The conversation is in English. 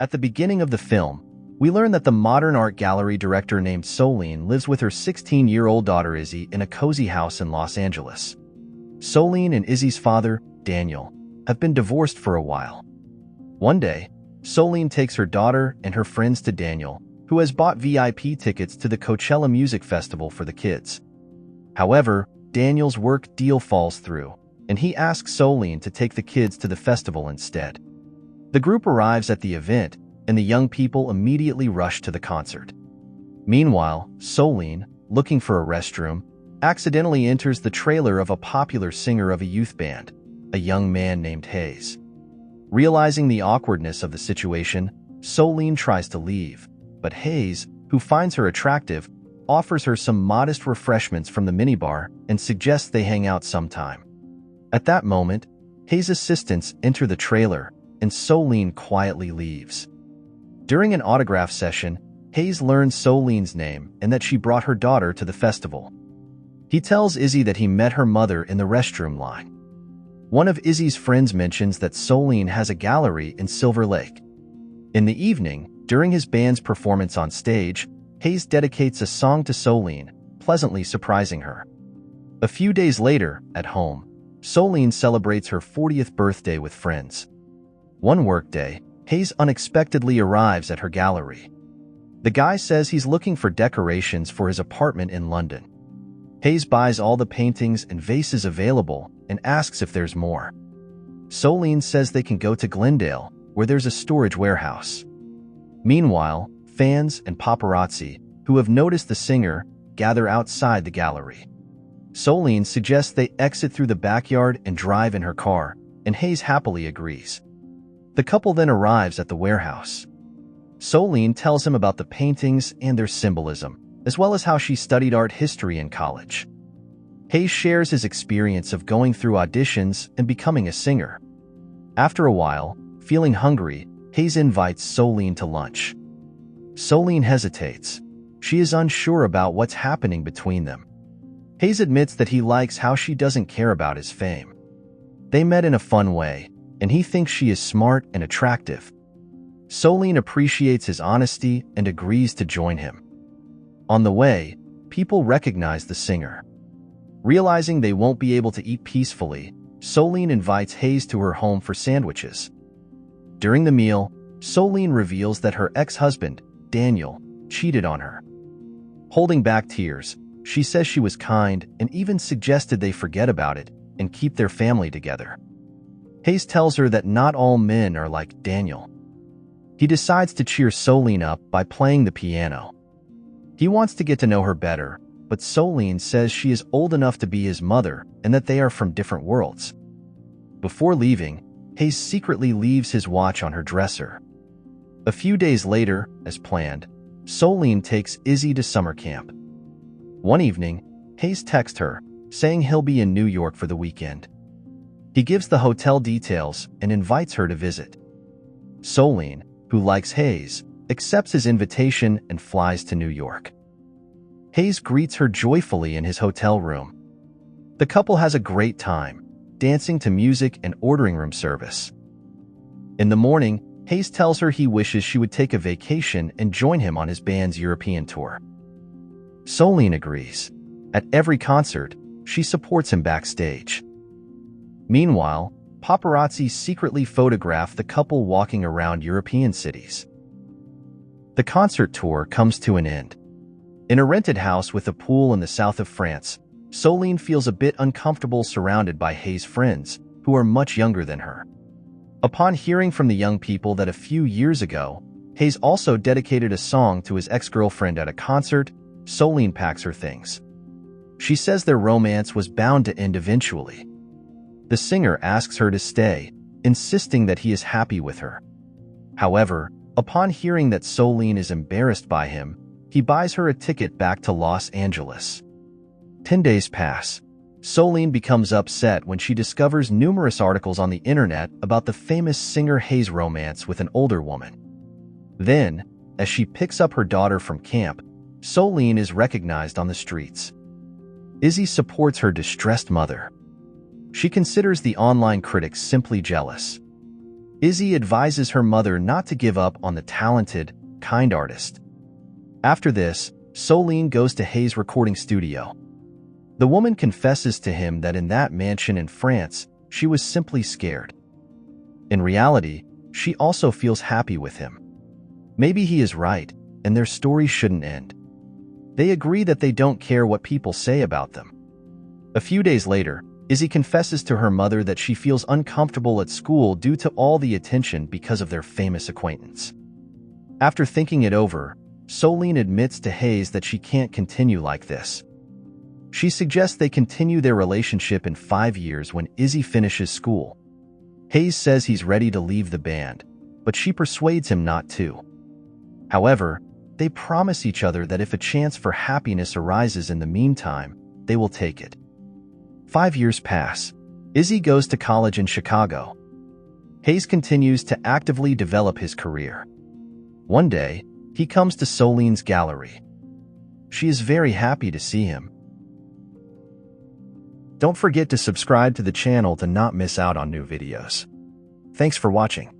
At the beginning of the film, we learn that the modern art gallery director named Solene lives with her 16-year-old daughter Izzy in a cozy house in Los Angeles. Solene and Izzy's father, Daniel, have been divorced for a while. One day, Solene takes her daughter and her friends to Daniel, who has bought VIP tickets to the Coachella music festival for the kids. However, Daniel's work deal falls through, and he asks Solene to take the kids to the festival instead. The group arrives at the event, and the young people immediately rush to the concert. Meanwhile, Solene, looking for a restroom, accidentally enters the trailer of a popular singer of a youth band, a young man named Hayes. Realizing the awkwardness of the situation, Solene tries to leave, but Hayes, who finds her attractive, offers her some modest refreshments from the minibar and suggests they hang out sometime. At that moment, Hayes' assistants enter the trailer, and Solene quietly leaves. During an autograph session, Hayes learns Solene's name and that she brought her daughter to the festival. He tells Izzy that he met her mother in the restroom line. One of Izzy's friends mentions that Solene has a gallery in Silver Lake. In the evening, during his band's performance on stage, Hayes dedicates a song to Solene, pleasantly surprising her. A few days later, at home, Solene celebrates her 40th birthday with friends. One workday, Hayes unexpectedly arrives at her gallery. The guy says he's looking for decorations for his apartment in London. Hayes buys all the paintings and vases available and asks if there's more. Solene says they can go to Glendale, where there's a storage warehouse. Meanwhile, fans and paparazzi, who have noticed the singer, gather outside the gallery. Solene suggests they exit through the backyard and drive in her car, and Hayes happily agrees. The couple then arrives at the warehouse. Solene tells him about the paintings and their symbolism, as well as how she studied art history in college. Hayes shares his experience of going through auditions and becoming a singer. After a while, feeling hungry, Hayes invites Solene to lunch. Solene hesitates. She is unsure about what's happening between them. Hayes admits that he likes how she doesn't care about his fame. They met in a fun way, and he thinks she is smart and attractive. Solene appreciates his honesty and agrees to join him. On the way, people recognize the singer. Realizing they won't be able to eat peacefully, Solene invites Hayes to her home for sandwiches. During the meal, Solene reveals that her ex-husband, Daniel, cheated on her. Holding back tears, she says she was kind and even suggested they forget about it and keep their family together. Hayes tells her that not all men are like Daniel. He decides to cheer Solene up by playing the piano. He wants to get to know her better, but Solene says she is old enough to be his mother and that they are from different worlds. Before leaving, Hayes secretly leaves his watch on her dresser. A few days later, as planned, Solene takes Izzy to summer camp. One evening, Hayes texts her, saying he'll be in New York for the weekend. He gives the hotel details and invites her to visit. Solene, who likes Hayes, accepts his invitation and flies to New York. Hayes greets her joyfully in his hotel room. The couple has a great time, dancing to music and ordering room service. In the morning, Hayes tells her he wishes she would take a vacation and join him on his band's European tour. Solene agrees. At every concert, she supports him backstage. Meanwhile, paparazzi secretly photograph the couple walking around European cities. The concert tour comes to an end. In a rented house with a pool in the south of France, Solene feels a bit uncomfortable surrounded by Hayes' friends, who are much younger than her. Upon hearing from the young people that a few years ago, Hayes also dedicated a song to his ex-girlfriend at a concert, Solene packs her things. She says their romance was bound to end eventually. The singer asks her to stay, insisting that he is happy with her. However, upon hearing that Solene is embarrassed by him, he buys her a ticket back to Los Angeles. 10 days pass. Solene becomes upset when she discovers numerous articles on the internet about the famous singer Hayes' romance with an older woman. Then, as she picks up her daughter from camp, Solene is recognized on the streets. Izzy supports her distressed mother. She considers the online critics simply jealous. Izzy advises her mother not to give up on the talented, kind artist. After this, Solène goes to Hayes' recording studio. The woman confesses to him that in that mansion in France, she was simply scared. In reality, she also feels happy with him. Maybe he is right, and their story shouldn't end. They agree that they don't care what people say about them. A few days later, Izzy confesses to her mother that she feels uncomfortable at school due to all the attention because of their famous acquaintance. After thinking it over, Solène admits to Hayes that she can't continue like this. She suggests they continue their relationship in 5 years when Izzy finishes school. Hayes says he's ready to leave the band, but she persuades him not to. However, they promise each other that if a chance for happiness arises in the meantime, they will take it. 5 years pass. Izzy goes to college in Chicago. Hayes continues to actively develop his career. One day, he comes to Solène's gallery. She is very happy to see him. Don't forget to subscribe to the channel to not miss out on new videos. Thanks for watching.